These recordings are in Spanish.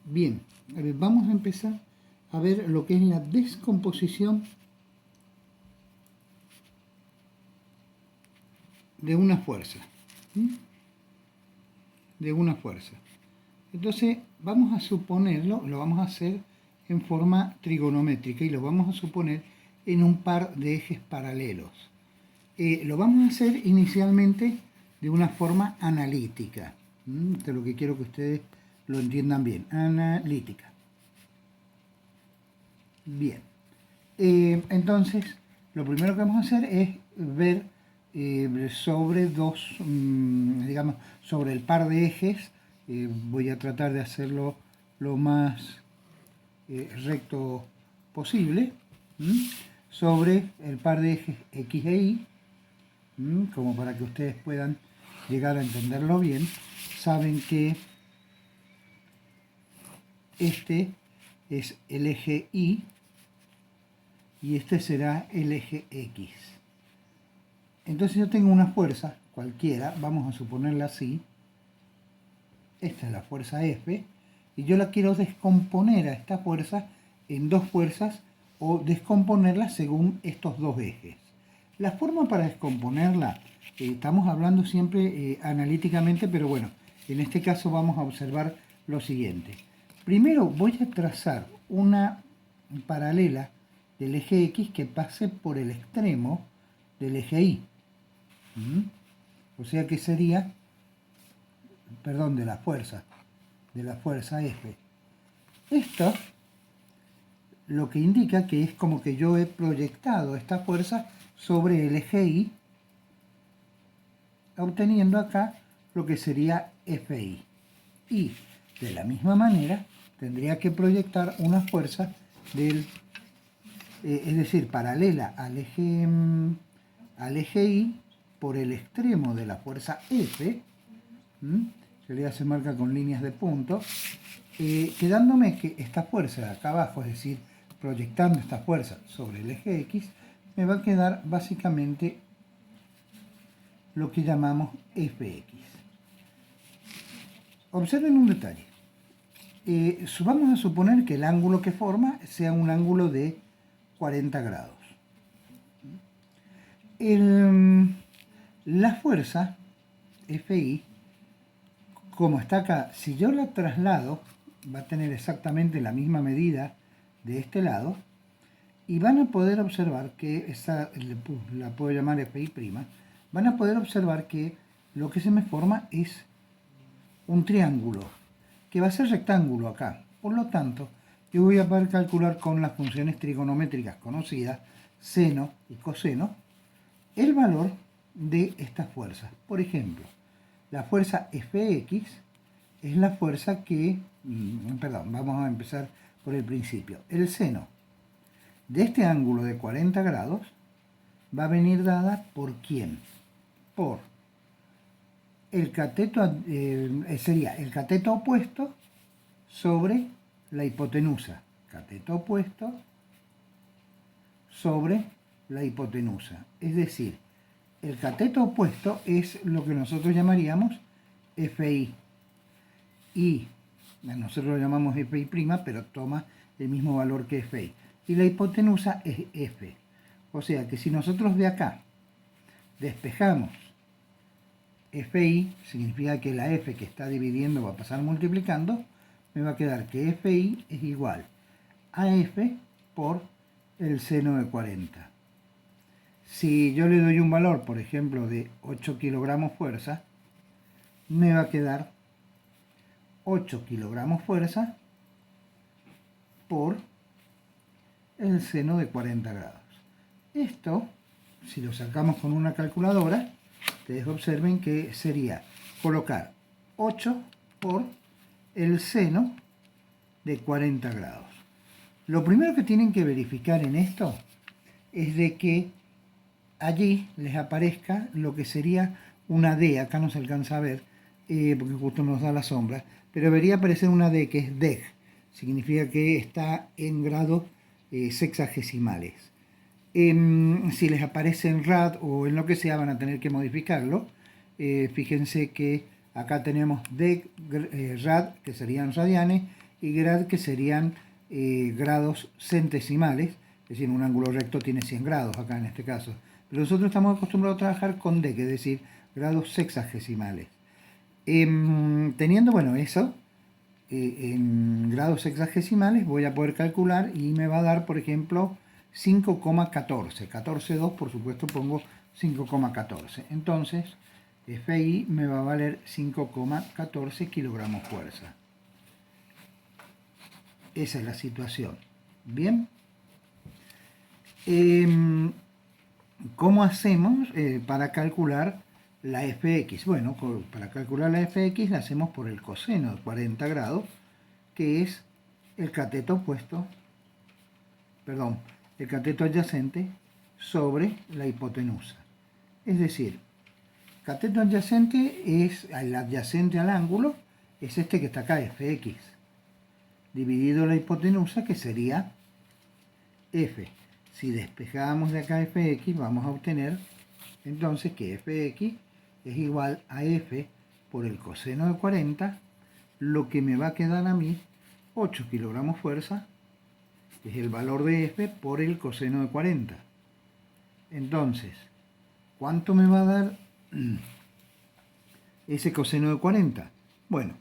Bien, vamos a empezar a ver lo que es la descomposición de una fuerza. ¿Sí? De una fuerza. Entonces vamos a suponerlo, lo vamos a hacer en forma trigonométrica y lo vamos a suponer en un par de ejes paralelos. Lo vamos a hacer inicialmente de una forma analítica. Esto es lo que quiero que ustedes lo entiendan bien. Analítica. Bien. Entonces, lo primero que vamos a hacer es ver sobre digamos, sobre el par de ejes. Voy a tratar de hacerlo lo más recto posible. Sobre el par de ejes X e Y, como para que ustedes puedan llegar a entenderlo bien. Saben que este es el eje Y y este será el eje X. Entonces yo tengo una fuerza cualquiera, vamos a suponerla así. Esta es la fuerza F y yo la quiero descomponer a esta fuerza en dos fuerzas o descomponerla según estos dos ejes. La forma para descomponerla, estamos hablando siempre analíticamente, pero bueno, en este caso vamos a observar lo siguiente. Primero voy a trazar una paralela del eje X que pase por el extremo del eje Y. O sea que sería, perdón, de la fuerza F. Esto lo que indica que es como que yo he proyectado esta fuerza sobre el eje Y, obteniendo acá lo que sería Fi. Y de la misma manera tendría que proyectar una fuerza es decir, paralela al eje Y por el extremo de la fuerza F, se marca con líneas de punto, quedándome que esta fuerza de acá abajo, es decir, proyectando esta fuerza sobre el eje X, me va a quedar básicamente lo que llamamos Fx. Observen un detalle. Vamos a suponer que el ángulo que forma sea un ángulo de 40 grados. La fuerza Fi, como está acá, si yo la traslado, va a tener exactamente la misma medida de este lado, y van a poder observar que la puedo llamar Fi', van a poder observar que lo que se me forma es un triángulo, que va a ser rectángulo acá. Por lo tanto, yo voy a poder calcular con las funciones trigonométricas conocidas, seno y coseno, el valor de estas fuerzas. Por ejemplo, la fuerza Fx es la fuerza que, perdón, vamos a empezar por el principio. El seno de este ángulo de 40 grados va a venir dada por ¿quién? Por el cateto, sería el cateto opuesto sobre la hipotenusa. Cateto opuesto sobre la hipotenusa. Es decir, el cateto opuesto es lo que nosotros llamaríamos Fi. Y nosotros lo llamamos Fi', pero toma el mismo valor que Fi. Y la hipotenusa es F. O sea que si nosotros de acá despejamos Fi, significa que la F que está dividiendo va a pasar multiplicando, me va a quedar que Fi es igual a F por el seno de 40. Si yo le doy un valor, por ejemplo, de 8 kilogramos fuerza, me va a quedar 8 kilogramos fuerza por el seno de 40 grados. Esto, si lo sacamos con una calculadora, ustedes observen que sería colocar 8 por el seno de 40 grados. Lo primero que tienen que verificar en esto es de que allí les aparezca lo que sería una D. Acá no se alcanza a ver porque justo nos da la sombra, pero debería aparecer una D que es deg. Significa que está en grados sexagesimales. Si les aparece en rad o en lo que sea, van a tener que modificarlo. Fíjense que acá tenemos deg, rad, que serían radianes, y grad, que serían grados centesimales, es decir, un ángulo recto tiene 100 grados acá en este caso. Pero nosotros estamos acostumbrados a trabajar con dec, es decir, grados sexagesimales. Teniendo, bueno, eso en grados sexagesimales, voy a poder calcular y me va a dar, por ejemplo, 5,14. 14,2, por supuesto, pongo 5,14. Entonces, FI me va a valer 5,14 kilogramos fuerza. Esa es la situación. Bien. ¿Cómo hacemos para calcular la fx? Bueno, para calcular la fx la hacemos por el coseno de 40 grados, que es el cateto opuesto, perdón, el cateto adyacente sobre la hipotenusa. Es decir, cateto adyacente es el adyacente al ángulo, es este que está acá, fx, dividido la hipotenusa, que sería f. Si despejamos de acá fx, vamos a obtener entonces que fx es igual a f por el coseno de 40, lo que me va a quedar a mí 8 kilogramos fuerza, que es el valor de f por el coseno de 40. Entonces, ¿cuánto me va a dar ese coseno de 40? Bueno,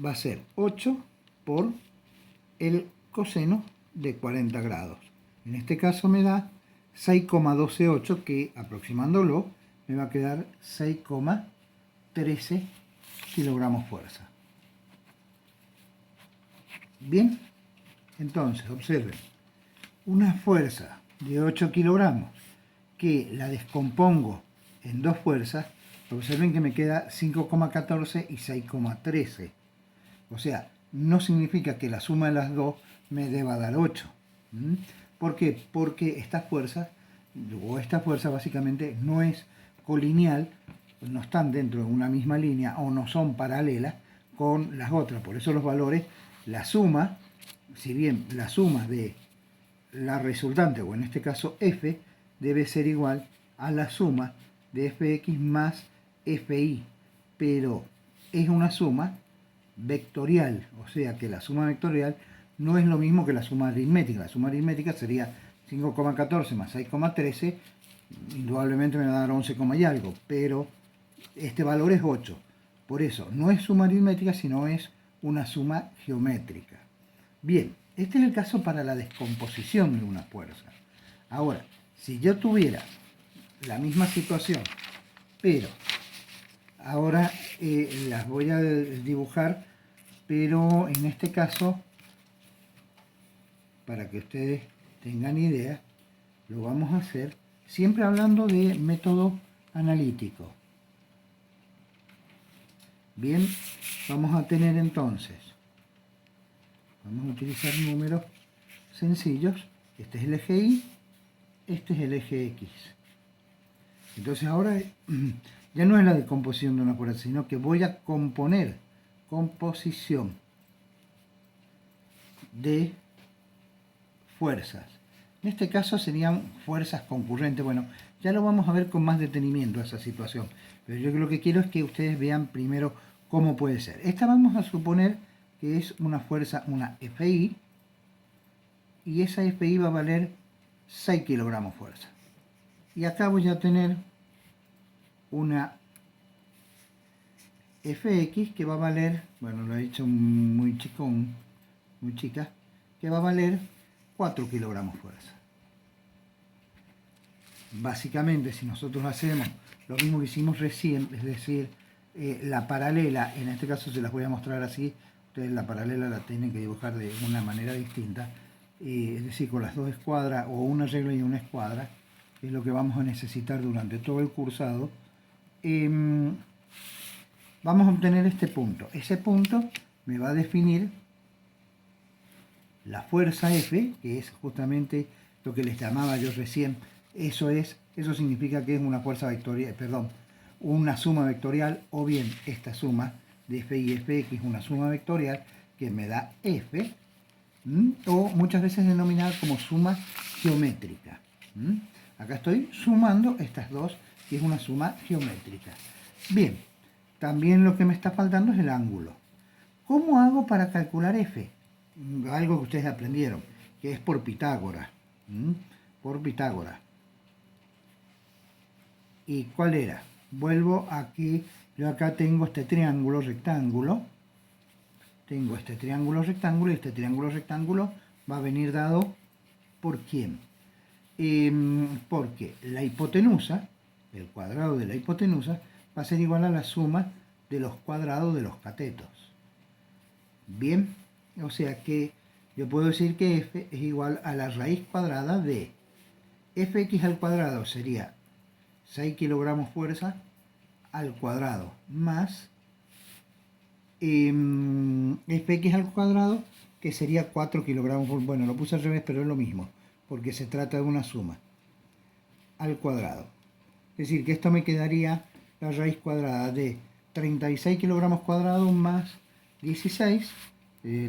va a ser 8 por el coseno de 40 grados. En este caso me da 6,128, que aproximándolo me va a quedar 6,13 kilogramos fuerza. Bien, entonces observen, una fuerza de 8 kilogramos que la descompongo en dos fuerzas, observen que me queda 5,14 y 6,13. O sea, no significa que la suma de las dos me deba dar 8. ¿Por qué? Porque esta fuerza básicamente no es colineal, no están dentro de una misma línea o no son paralelas con las otras. Por eso los valores, la suma, si bien la suma de la resultante, o en este caso f, debe ser igual a la suma de fx más fi, pero es una suma vectorial, o sea que la suma vectorial no es lo mismo que la suma aritmética. La suma aritmética sería 5,14 más 6,13, indudablemente me va a dar 11, y algo, pero este valor es 8. Por eso no es suma aritmética, sino es una suma geométrica. Bien, este es el caso para la descomposición de una fuerza. Ahora, si yo tuviera la misma situación, pero ahora las voy a dibujar, pero en este caso, para que ustedes tengan idea, lo vamos a hacer siempre hablando de método analítico. Bien, vamos a tener entonces, vamos a utilizar números sencillos. Este es el eje Y, este es el eje X. Entonces ahora ya no es la descomposición de una fuerza, sino que voy a componer composición de fuerzas. En este caso serían fuerzas concurrentes. Bueno, ya lo vamos a ver con más detenimiento esa situación. Pero yo lo que quiero es que ustedes vean primero cómo puede ser. Esta vamos a suponer que es una fuerza, una FI, y esa FI va a valer 6 kilogramos fuerza. Y acá voy a tener una FX que va a valer, bueno, lo he hecho muy chicón, muy chica, que va a valer 4 kilogramos fuerza. Básicamente, si nosotros hacemos lo mismo que hicimos recién, es decir, la paralela, en este caso se las voy a mostrar así, ustedes la paralela la tienen que dibujar de una manera distinta, es decir, con las dos escuadras o una regla y una escuadra, es lo que vamos a necesitar durante todo el cursado. Vamos a obtener este punto. Ese punto me va a definir la fuerza F, que es justamente lo que les llamaba yo recién. Eso significa que es una fuerza vectorial, perdón, una suma vectorial, o bien esta suma de F y Fx es una suma vectorial que me da F, o muchas veces denominada como suma geométrica. Acá estoy sumando estas dos, que es una suma geométrica. Bien, también lo que me está faltando es el ángulo. ¿Cómo hago para calcular F? Algo que ustedes aprendieron, que es por Pitágoras. Por Pitágoras. ¿Y cuál era? Vuelvo a que yo acá tengo este triángulo rectángulo. Tengo este triángulo rectángulo y este triángulo rectángulo va a venir dado ¿por quién? Porque la hipotenusa, el cuadrado de la hipotenusa, va a ser igual a la suma de los cuadrados de los catetos. Bien, o sea que yo puedo decir que f es igual a la raíz cuadrada de fx al cuadrado sería 6 kilogramos fuerza al cuadrado más fx al cuadrado, que sería 4 kilogramos, bueno, lo puse al revés, pero es lo mismo, porque se trata de una suma, al cuadrado. Es decir, que esto me quedaría la raíz cuadrada de 36 kilogramos cuadrados más 16,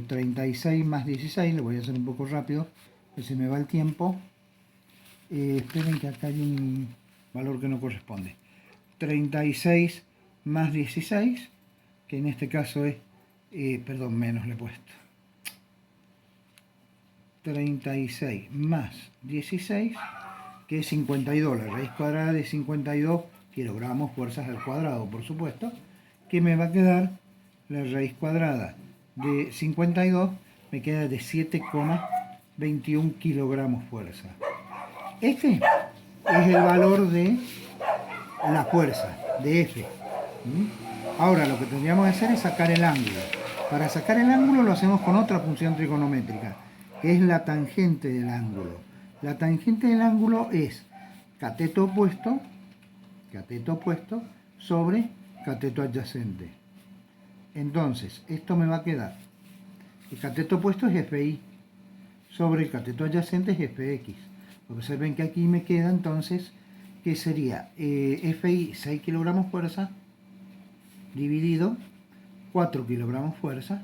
36 más 16, lo voy a hacer un poco rápido, que se me va el tiempo. Esperen que acá hay un valor que no corresponde. 36 más 16, que en este caso es, perdón, menos le he puesto. 36 más 16, que es 52, la raíz cuadrada de 52 kilogramos fuerzas al cuadrado, por supuesto, que me va a quedar la raíz cuadrada de 52, me queda de 7,21 kilogramos fuerza. Este es el valor de la fuerza, de F. Ahora lo que tendríamos que hacer es sacar el ángulo. Para sacar el ángulo lo hacemos con otra función trigonométrica, que es la tangente del ángulo. La tangente del ángulo es cateto opuesto sobre cateto adyacente. Entonces, esto me va a quedar, el cateto opuesto es FI, sobre el cateto adyacente es FX. Observen que aquí me queda entonces, que sería FI 6 kilogramos fuerza, dividido 4 kilogramos fuerza,